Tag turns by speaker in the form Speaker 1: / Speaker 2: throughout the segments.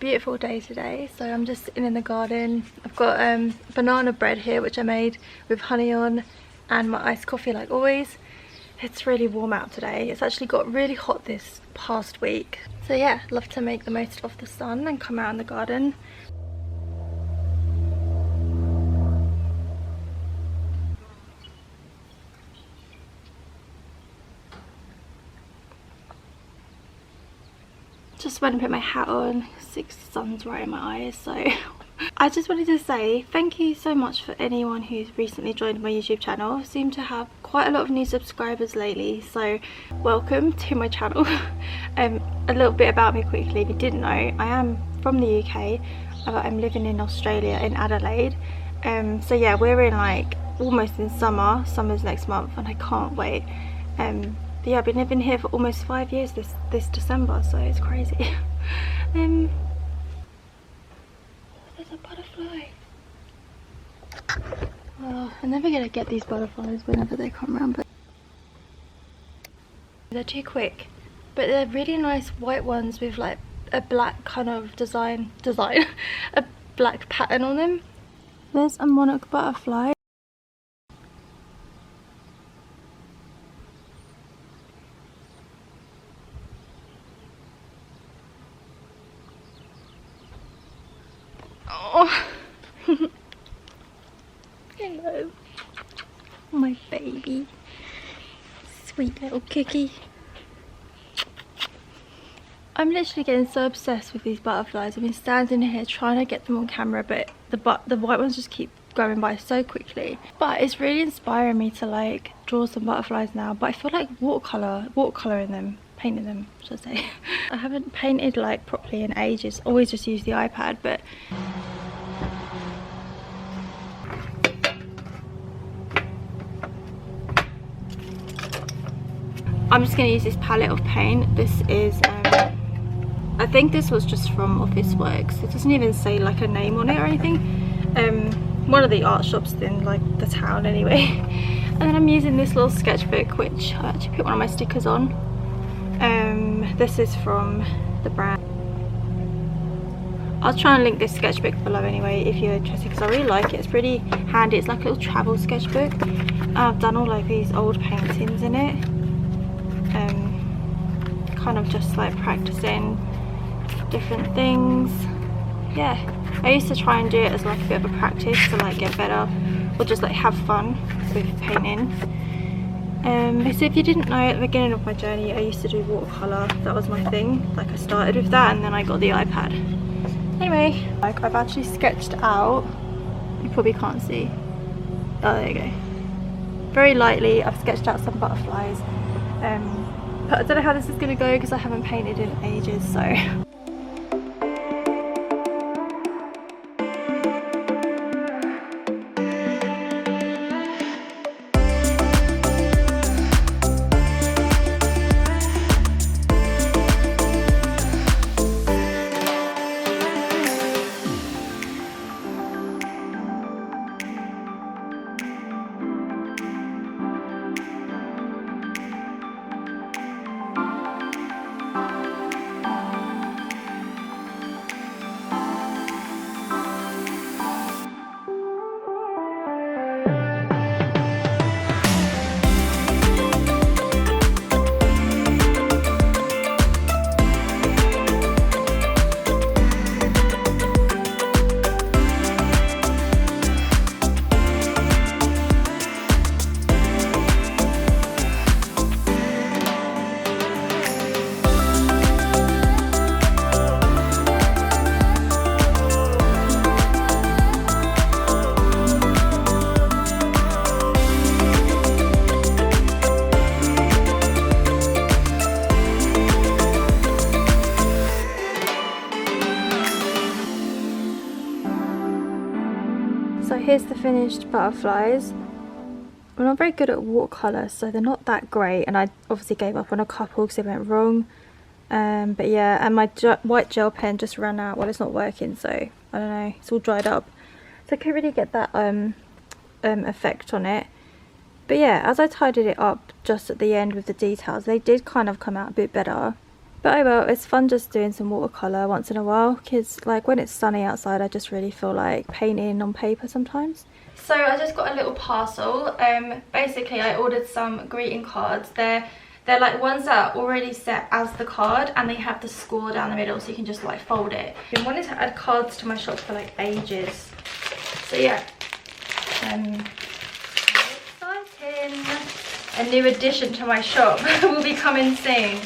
Speaker 1: beautiful day today, so I'm just sitting in the garden. I've got banana bread here which I made with honey on, and my iced coffee like always. It's really warm out today. It's actually got really hot this past week, so yeah, love to make the most of the sun and come out in the garden. Just went and put my hat on, the sun's right in my eyes, so I just wanted to say thank you so much for anyone who's recently joined my YouTube channel. I seem to have quite a lot of new subscribers lately, so welcome to my channel. A little bit about me quickly, if you didn't know, I am from the UK, but I'm living in Australia, in Adelaide. So yeah, we're in like almost in summer's next month, and I can't wait. But yeah, I've been living here for almost 5 years this December, so it's crazy. There's a butterfly. Oh, I'm never gonna get these butterflies whenever they come around, but they're too quick. But they're really nice white ones with like a black kind of design, a black pattern on them. There's a monarch butterfly. Oh. Hello, my baby, sweet little cookie. I'm literally getting so obsessed with these butterflies. I've been standing here trying to get them on camera, but the white ones just keep going by so quickly. But it's really inspiring me to like draw some butterflies now, but I feel like watercoloring them, painting them, should I say. I haven't painted like properly in ages, always just use the iPad, but I'm just going to use this palette of paint. This is, I think this was just from Officeworks. It doesn't even say like a name on it or anything. One of the art shops in like the town anyway. And then I'm using this little sketchbook, which I actually put one of my stickers on. This is from the brand. I'll try and link this sketchbook below anyway if you're interested, because I really like it. It's pretty handy. It's like a little travel sketchbook. I've done all like these old paintings in it. Kind of just like practicing different things. Yeah, I used to try and do it as like a bit of a practice to like get better, or just like have fun with painting. So if you didn't know, at the beginning of my journey I used to do watercolour. That was my thing. Like I started with that and then I got the iPad. Anyway, like I've actually sketched out, you probably can't see, oh there you go, very lightly I've sketched out some butterflies. But I don't know how this is going to go because I haven't painted in ages, so here's the finished butterflies. I'm not very good at watercolour, so they're not that great, and I obviously gave up on a couple because they went wrong. But yeah, and my white gel pen just ran out. Well, it's not working, so I don't know, it's all dried up, so I couldn't really get that effect on it. But yeah, as I tidied it up just at the end with the details, they did kind of come out a bit better. But oh well, it's fun just doing some watercolour once in a while, because like when it's sunny outside I just really feel like painting on paper sometimes. So I just got a little parcel. Basically I ordered some greeting cards. They're like ones that are already set as the card, and they have the score down the middle so you can just like fold it. I've been wanting to add cards to my shop for like ages. So yeah, exciting. A new addition to my shop will be coming soon.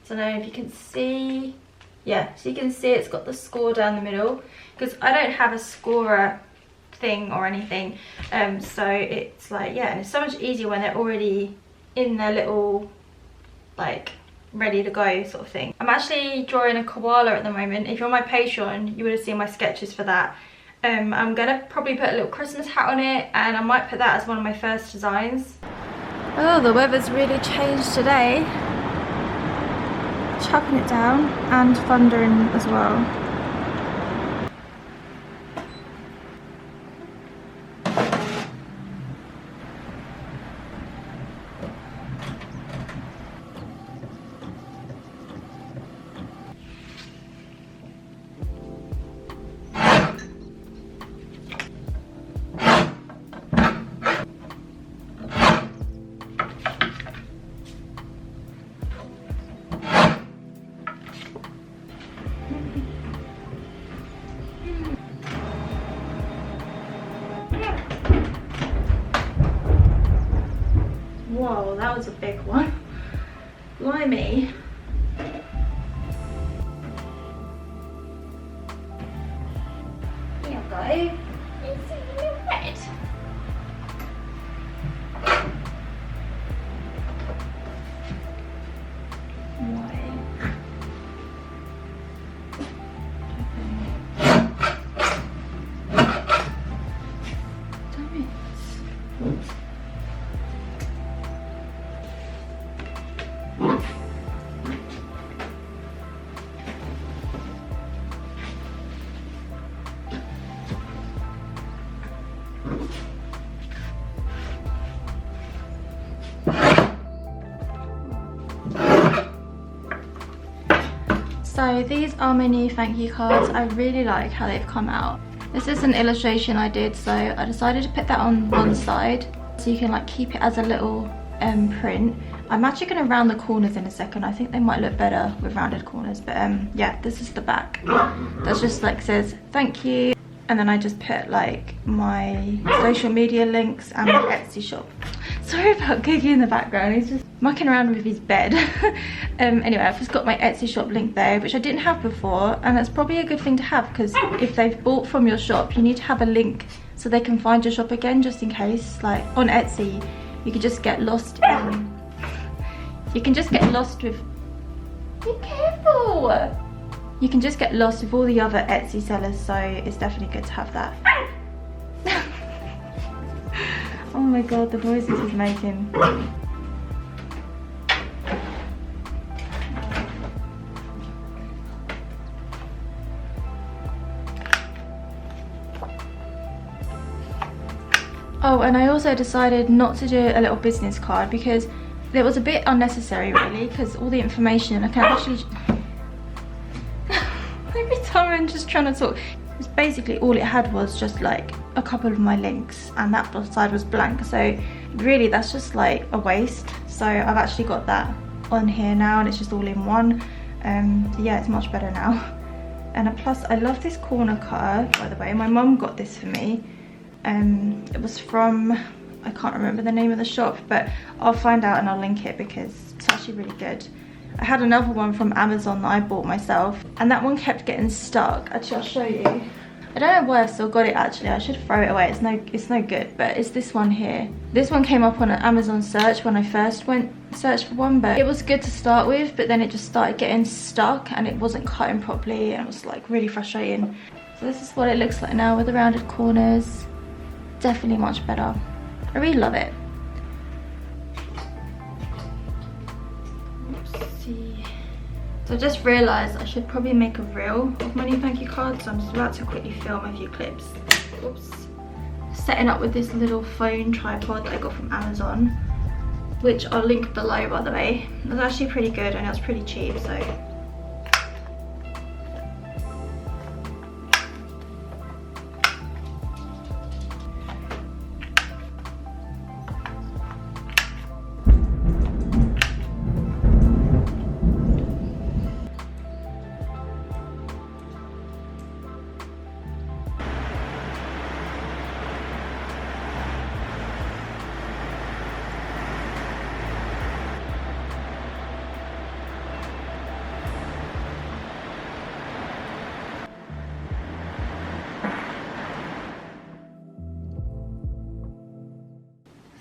Speaker 1: I don't know if you can see. Yeah, so you can see it's got the score down the middle, because I don't have a scorer thing or anything, so it's like, yeah, and it's so much easier when they're already in their little like ready to go sort of thing. I'm actually drawing a koala at the moment. If you're on my Patreon you would have seen my sketches for that. I'm gonna probably put a little Christmas hat on it, and I might put that as one of my first designs. Oh, the weather's really changed today. Chucking it down and thundering as well. Whoa, that was a big one. Blimey. Here we go. It's a little red. So these are my new thank you cards. I really like how they've come out. This is an illustration I did, so I decided to put that on one side so you can like keep it as a little print. I'm actually going to round the corners in a second. I think they might look better with rounded corners, but yeah, this is the back. That's just like says thank you, and then I just put like my social media links and my Etsy shop. Sorry about Cookie in the background, he's just mucking around with his bed. Anyway, I've just got my Etsy shop link there, which I didn't have before, and that's probably a good thing to have, because if they've bought from your shop you need to have a link so they can find your shop again, just in case. Like on Etsy you could just get lost in, you can just get lost with, be careful, you can just get lost with all the other Etsy sellers, so it's definitely good to have that. Oh my god, the noises he's making. Oh, and I also decided not to do a little business card because it was a bit unnecessary really, because all the information I can actually every time I'm just trying to talk, it's basically all it had was just like a couple of my links, and that side was blank, so really that's just like a waste. So I've actually got that on here now, and it's just all in one. Yeah, it's much better now. And plus I love this corner cutter, by the way. My mum got this for me. It was from, I can't remember the name of the shop, but I'll find out and I'll link it because it's actually really good. I had another one from Amazon that I bought myself, and that one kept getting stuck. Actually, I'll show you. I don't know why I've still got it actually. I should throw it away. It's no good, but it's this one here. This one came up on an Amazon search when I first went search for one, but it was good to start with, but then it just started getting stuck and it wasn't cutting properly, and it was like really frustrating. So this is what it looks like now with the rounded corners. Definitely much better. I really love it. Oopsie. So I just realised I should probably make a reel of my new thank you cards, so I'm just about to quickly film a few clips. Oops. Setting up with this little phone tripod that I got from Amazon. which I'll link below, by the way. It was actually pretty good and it was pretty cheap, so.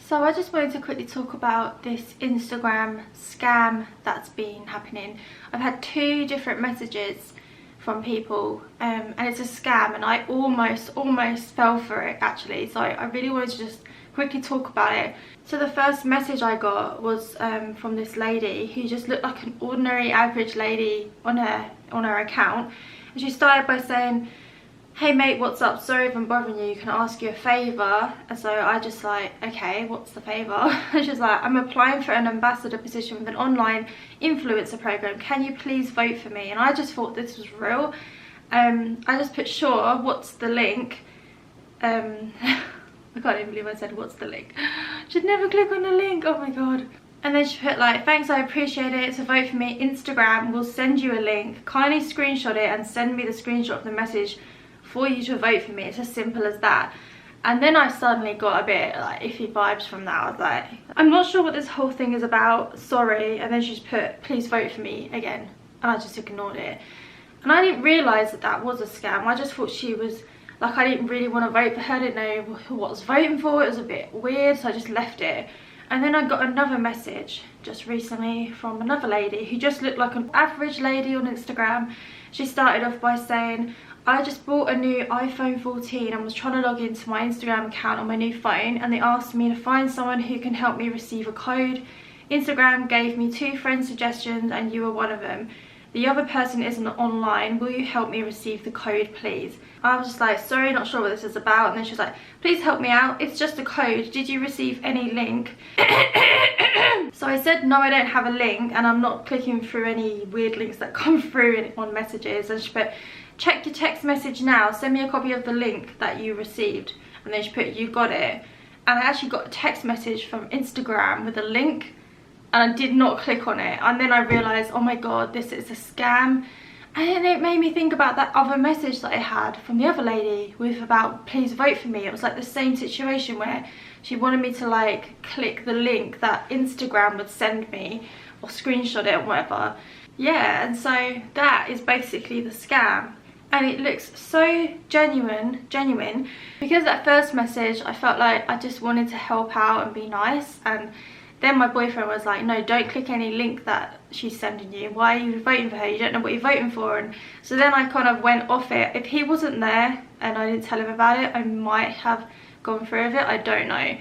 Speaker 1: So I just wanted to quickly talk about this Instagram scam that's been happening. I've had 2 different messages from people and it's a scam, and I almost fell for it actually. So I really wanted to just quickly talk about it. So the first message I got was from this lady who just looked like an ordinary average lady on her account, and she started by saying, "Hey mate, what's up? Sorry if I'm bothering you. Can I ask you a favour?" And so I just like, okay, what's the favour? And she's like, "I'm applying for an ambassador position with an online influencer program. Can you please vote for me?" And I just thought this was real. I just put, "Sure, what's the link?" I can't even believe I said, "What's the link?" Should never click on the link, oh my god. And then she put like, "Thanks, I appreciate it. So vote for me. Instagram will send you a link. Kindly screenshot it and send me the screenshot of the message for you to vote for me. It's as simple as that." And then I suddenly got a bit like iffy vibes from that. I was like, I'm not sure what this whole thing is about, sorry. And then she's put, "Please vote for me" again, and I just ignored it. And I didn't realise that that was a scam. I just thought she was like, I didn't really want to vote for her. I didn't know what I was voting for. It was a bit weird, so I just left it. And then I got another message just recently from another lady who just looked like an average lady on Instagram. She started off by saying, "I just bought a new iPhone 14 and was trying to log into my Instagram account on my new phone, and they asked me to find someone who can help me receive a code. Instagram gave me 2 friend suggestions and you were one of them. The other person isn't online. Will you help me receive the code, please?" I was just like, sorry, not sure what this is about. And then she was like, "Please help me out. It's just a code. Did you receive any link?" So I said, "No, I don't have a link, and I'm not clicking through any weird links that come through on messages." And she put, "Check your text message now. Send me a copy of the link that you received." And then she put, "You got it." And I actually got a text message from Instagram with a link, and I did not click on it. And then I realised, oh my god, this is a scam. And then it made me think about that other message that I had from the other lady with about, "Please vote for me." It was like the same situation where she wanted me to like click the link that Instagram would send me or screenshot it or whatever. Yeah, and so that is basically the scam. And it looks so genuine, because that first message I felt like I just wanted to help out and be nice. And then my boyfriend was like, "No, don't click any link that she's sending you. Why are you voting for her? You don't know what you're voting for." And so then I kind of went off it. If he wasn't there and I didn't tell him about it, I might have gone through with it, I don't know.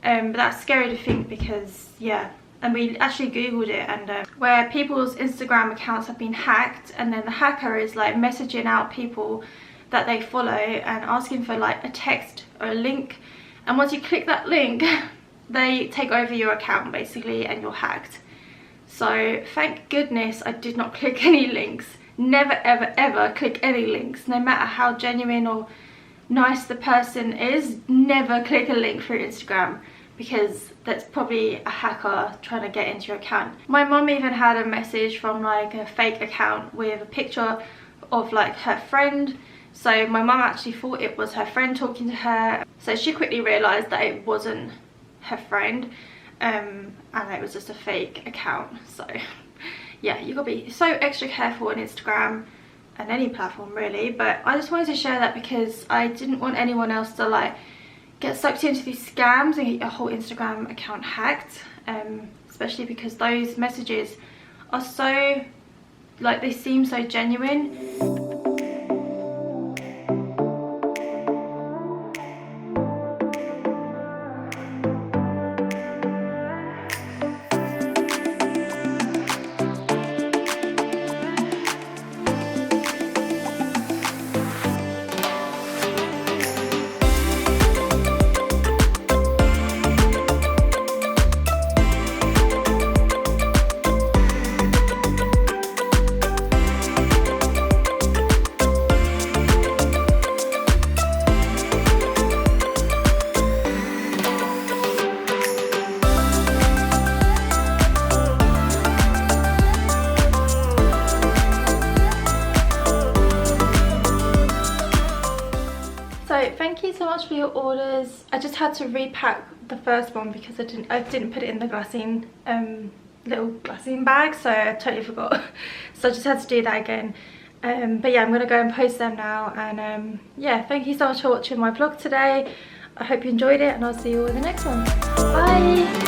Speaker 1: But that's scary to think, because yeah. And we actually googled it, and where people's Instagram accounts have been hacked, and then the hacker is like messaging out people that they follow and asking for like a text or a link, and once you click that link they take over your account basically and you're hacked. So thank goodness I did not click any links. Never ever click any links, no matter how genuine or nice the person is. Never click a link through Instagram, because that's probably a hacker trying to get into your account. My mum even had a message from like a fake account with a picture of like her friend. So my mum actually thought it was her friend talking to her. So she quickly realised that it wasn't her friend, and it was just a fake account. So yeah, you gotta be so extra careful on Instagram and any platform really. But I just wanted to share that because I didn't want anyone else to like get sucked into these scams and get your whole Instagram account hacked, especially because those messages are so like, they seem so genuine. So thank you so much for your orders. I just had to repack the first one because I didn't put it in the glassine little glassine bag, so I totally forgot. So I just had to do that again. But yeah, I'm gonna go and post them now, and yeah, thank you so much for watching my vlog today. I hope you enjoyed it, and I'll see you all in the next one. Bye.